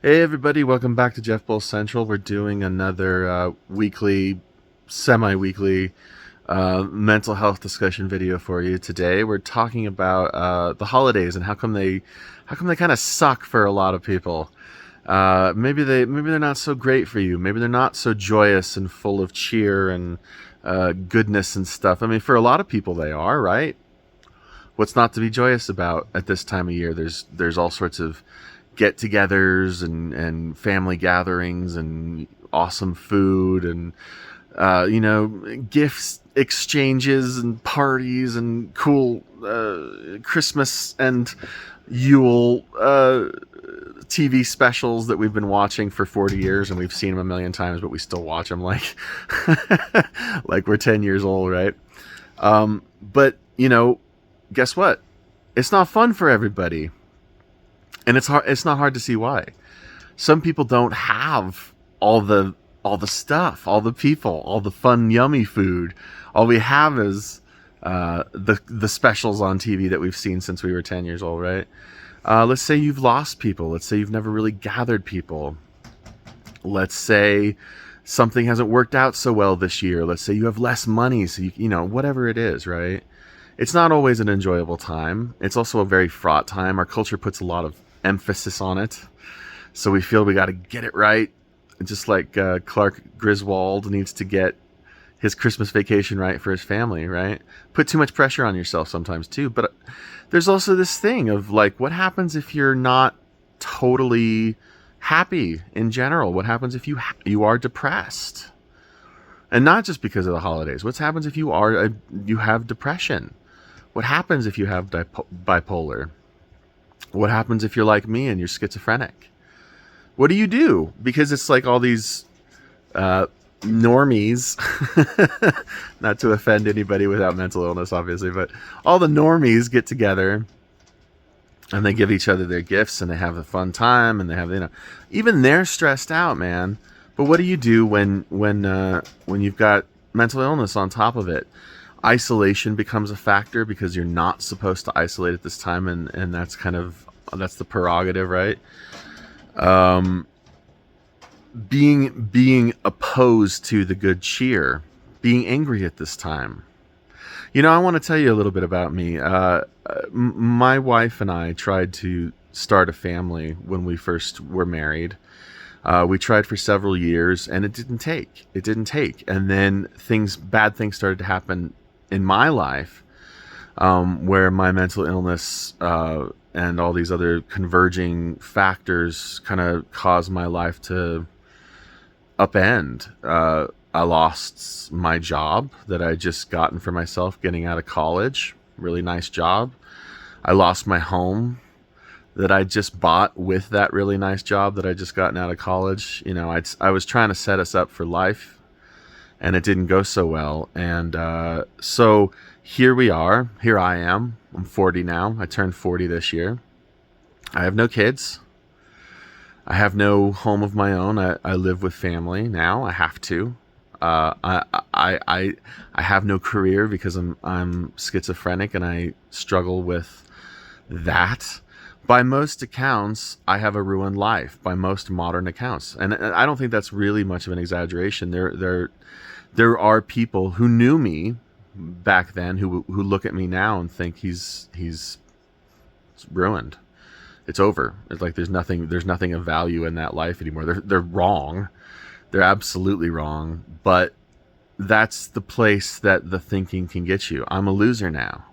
Hey everybody, welcome back to Jeff Bull Central. We're doing another weekly, semi-weekly mental health discussion video for you today. We're talking about the holidays and how come they kind of suck for a lot of people. Maybe they're not so great for you. Maybe they're not so joyous and full of cheer and goodness and stuff. I mean, for a lot of people they are, right? What's not to be joyous about at this time of year? There's all sorts of get-togethers and family gatherings and awesome food and gifts exchanges and parties and cool Christmas and Yule TV specials that we've been watching for 40 years, and we've seen them a million times, but we still watch them like like we're 10 years old, right? But guess what? It's not fun for everybody, and it's not hard to see why. Some people don't have all the stuff, all the people, all the fun, yummy food. All we have is the specials on TV that we've seen since we were 10 years old, right? Let's say you've lost people. Let's say you've never really gathered people. Let's say something hasn't worked out so well this year. Let's say you have less money, so whatever it is, right? It's not always an enjoyable time. It's also a very fraught time. Our culture puts a lot of emphasis on it, so we feel we got to get it right. Just like Clark Griswold needs to get his Christmas vacation right for his family, right? Put too much pressure on yourself sometimes too. But there's also this thing of like, what happens if you're not totally happy in general? What happens if you are depressed? And not just because of the holidays. What happens if you have depression? What happens if you have bipolar? What happens if you're like me and you're schizophrenic? What do you do? Because it's like all these normies, not to offend anybody without mental illness, obviously, but all the normies get together and they give each other their gifts and they have a fun time and they have, even they're stressed out, man. But what do you do when you've got mental illness on top of it? Isolation becomes a factor because you're not supposed to isolate at this time, and that's the prerogative, right? Being opposed to the good cheer, being angry at this time. I want to tell you a little bit about me. My wife and I tried to start a family when we first were married. We tried for several years, and it didn't take. And then bad things started to happen in my life, where my mental illness and all these other converging factors kind of caused my life to upend. I lost my job that I just gotten for myself getting out of college. Really nice job. I lost my home that I just bought with that really nice job that I just gotten out of college. I was trying to set us up for life, and it didn't go so well. And so here we are. Here I am. I'm 40 now. I turned 40 this year. I have no kids. I have no home of my own. I live with family now. I have to. I have no career because I'm schizophrenic and I struggle with that. By most accounts, I have a ruined life. By most modern accounts, and I don't think that's really much of an exaggeration. There are people who knew me back then who look at me now and think he's ruined. It's over. It's like there's nothing of value in that life anymore. They're wrong. They're absolutely wrong. But that's the place that the thinking can get you. I'm a loser now,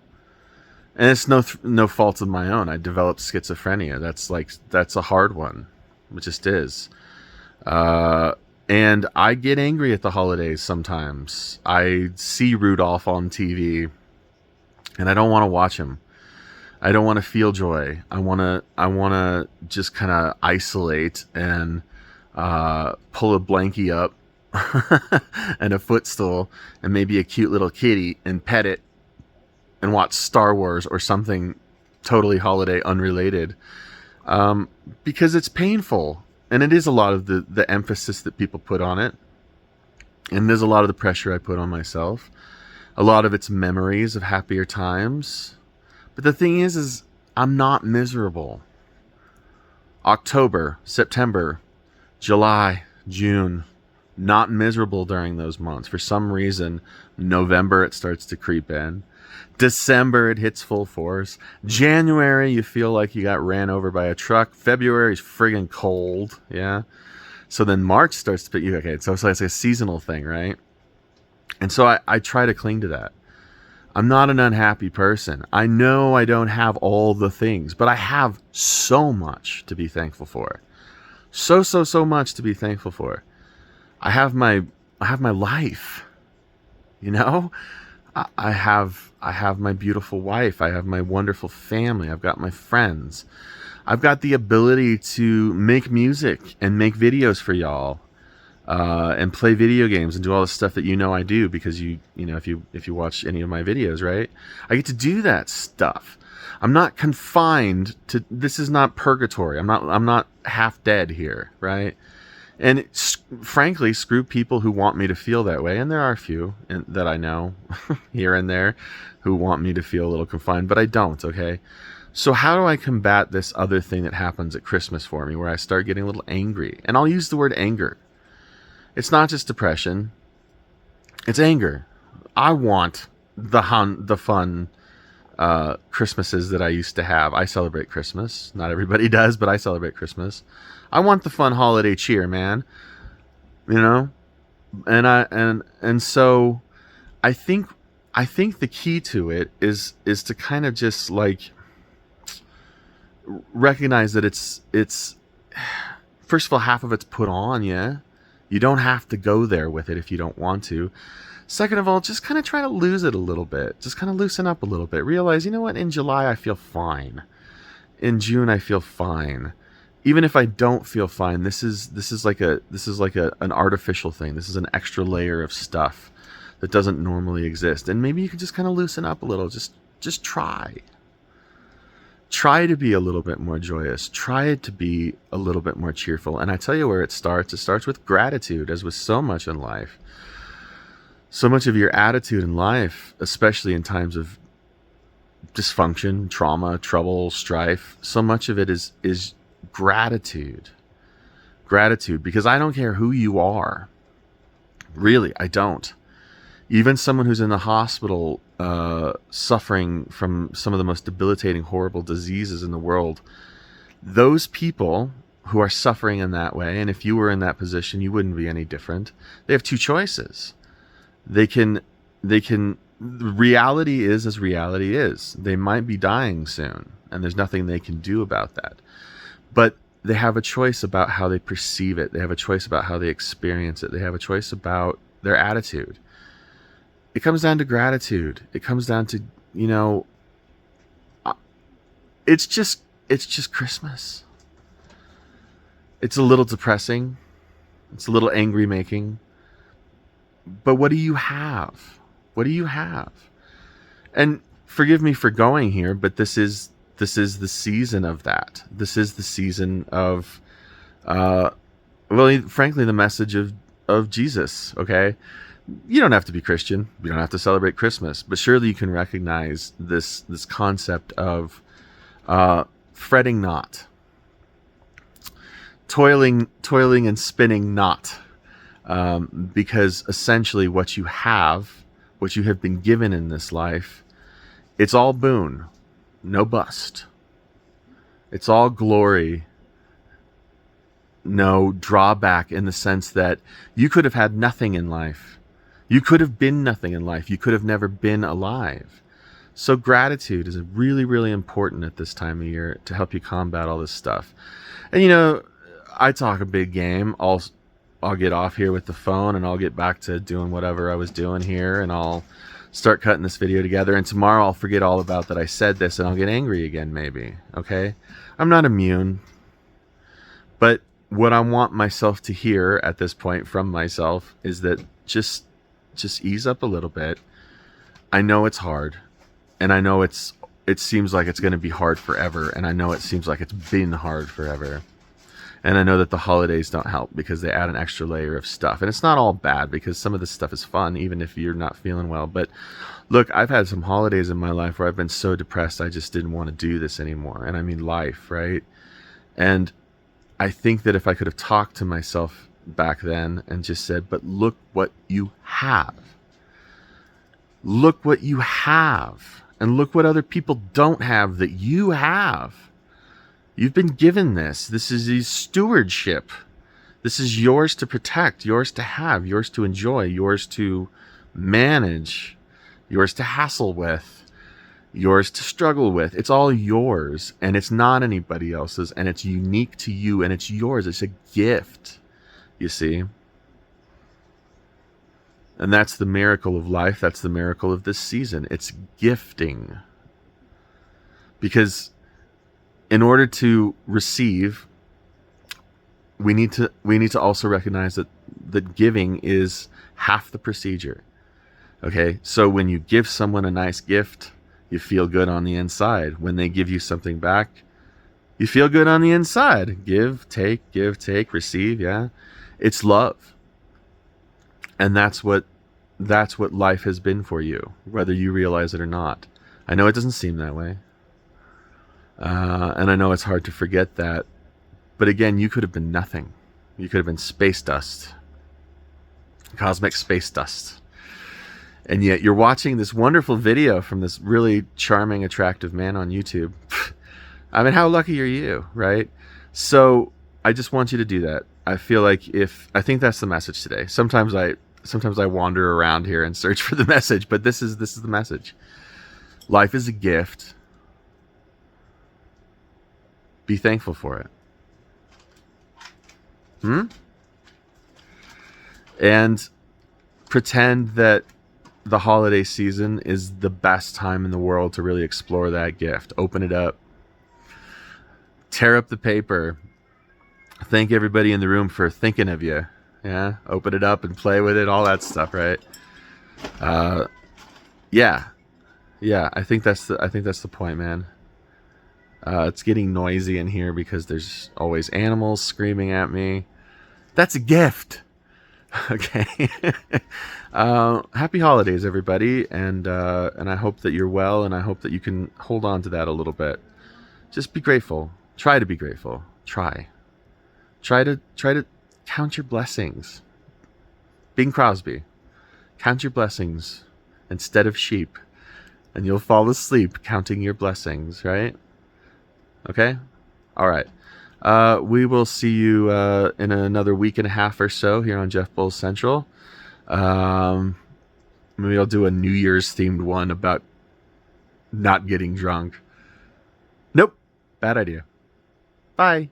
and it's no fault of my own. I developed schizophrenia. That's a hard one. It just is. And I get angry at the holidays sometimes. I see Rudolph on TV, and I don't want to watch him. I don't want to feel joy. I want to just kind of isolate and pull a blankie up and a footstool and maybe a cute little kitty and pet it and watch Star Wars or something totally holiday unrelated, because it's painful. And it is a lot of the emphasis that people put on it. And there's a lot of the pressure I put on myself. A lot of it's memories of happier times. But the thing is I'm not miserable. October, September, July, June, not miserable during those months. For some reason, November it starts to creep in. December it hits full force. January you feel like you got ran over by a truck. February is friggin' cold, yeah. So then March starts to be okay. So it's like a seasonal thing, right? And so I try to cling to that. I'm not an unhappy person. I know I don't have all the things, but I have so much to be thankful for. So much to be thankful for. I have my life. You know? I have my beautiful wife. I have my wonderful family. I've got my friends. I've got the ability to make music and make videos for y'all. And play video games and do all the stuff that I do, because you know if you watch any of my videos, right? I get to do that stuff. I'm not confined to, this is not purgatory. I'm not half dead here, right? And frankly, screw people who want me to feel that way, and there are a few that I know here and there who want me to feel a little confined, but I don't, okay? So how do I combat this other thing that happens at Christmas for me, where I start getting a little angry? And I'll use the word anger. It's not just depression. It's anger. I want the fun Christmases that I used to have. I celebrate Christmas. Not everybody does, but I celebrate Christmas. I want the fun holiday cheer, man. You know? And so I think the key to it is to kind of just like recognize that it's first of all, half of it's put on, yeah. You don't have to go there with it if you don't want to. Second of all, just kind of try to lose it a little bit. Just kind of loosen up a little bit. Realize, you know what? In July, I feel fine. In June, I feel fine. Even if I don't feel fine, this is like an artificial thing. This is an extra layer of stuff that doesn't normally exist. And maybe you can just kind of loosen up a little. Just try. Try to be a little bit more joyous. Try to be a little bit more cheerful. And I tell you where it starts. It starts with gratitude, as with so much in life. So much of your attitude in life, especially in times of dysfunction, trauma, trouble, strife, so much of it is gratitude. Gratitude, because I don't care who you are. Really, I don't. Even someone who's in the hospital suffering from some of the most debilitating, horrible diseases in the world, those people who are suffering in that way, and if you were in that position, you wouldn't be any different. They have two choices. They can reality is as reality is. They might be dying soon, and there's nothing they can do about that. But they have a choice about how they perceive it. They have a choice about how they experience it. They have a choice about their attitude. It comes down to gratitude. It comes down to, it's just Christmas. It's a little depressing. It's a little angry making. But what do you have? What do you have? And forgive me for going here, but this is the season of that. This is the season of, frankly, the message of Jesus, okay? You don't have to be Christian. You don't have to celebrate Christmas, but surely you can recognize this concept of fretting not, toiling and spinning not, because essentially what you have been given in this life, it's all boon, no bust. It's all glory, no drawback, in the sense that you could have had nothing in life. You could have been nothing in life. You could have never been alive. So gratitude is really, really important at this time of year to help you combat all this stuff. And I talk a big game. I'll get off here with the phone and I'll get back to doing whatever I was doing here, and I'll start cutting this video together. And tomorrow I'll forget all about that I said this, and I'll get angry again, maybe. Okay? I'm not immune. But what I want myself to hear at this point from myself is that just ease up a little bit. I know it's hard, and I know it seems like it's going to be hard forever, and I know it seems like it's been hard forever. And I know that the holidays don't help because they add an extra layer of stuff. And it's not all bad, because some of this stuff is fun, even if you're not feeling well. But look, I've had some holidays in my life where I've been so depressed I just didn't want to do this anymore. And I mean life, right? And I think that if I could have talked to myself back then and just said, but look what you have. Look what you have. And look what other people don't have that you have. You've been given this. This is a stewardship. This is yours to protect, yours to have, yours to enjoy, yours to manage, yours to hassle with, yours to struggle with. It's all yours, and it's not anybody else's, and it's unique to you, and it's yours. It's a gift, you see? And that's the miracle of life. That's the miracle of this season. It's gifting. Because in order to receive, we need to also recognize that giving is half the procedure. Okay? So when you give someone a nice gift, you feel good on the inside. When they give you something back, you feel good on the inside. Give, take, receive, yeah. It's love. And that's what life has been for you, whether you realize it or not. I know it doesn't seem that way. And I know it's hard to forget that. But again, you could have been nothing. You could have been space dust. Cosmic space dust. And yet you're watching this wonderful video from this really charming, attractive man on YouTube. I mean, how lucky are you, right? So I just want you to do that. I feel like I think that's the message today. Sometimes I wander around here and search for the message, but this is the message. Life is a gift. Be thankful for it. And pretend that the holiday season is the best time in the world to really explore that gift. Open it up. Tear up the paper. Thank everybody in the room for thinking of you. Yeah, open it up and play with it, all that stuff, right? Yeah. I think that's the point, man. It's getting noisy in here because there's always animals screaming at me. That's a gift. Okay. Happy holidays, everybody, and I hope that you're well, and I hope that you can hold on to that a little bit. Just be grateful. Try to be grateful. Try to count your blessings. Bing Crosby, count your blessings instead of sheep, and you'll fall asleep counting your blessings, right? Okay? All right. We will see you in another week and a half or so here on Jeff Bulls Central. Maybe I'll do a New Year's themed one about not getting drunk. Nope. Bad idea. Bye.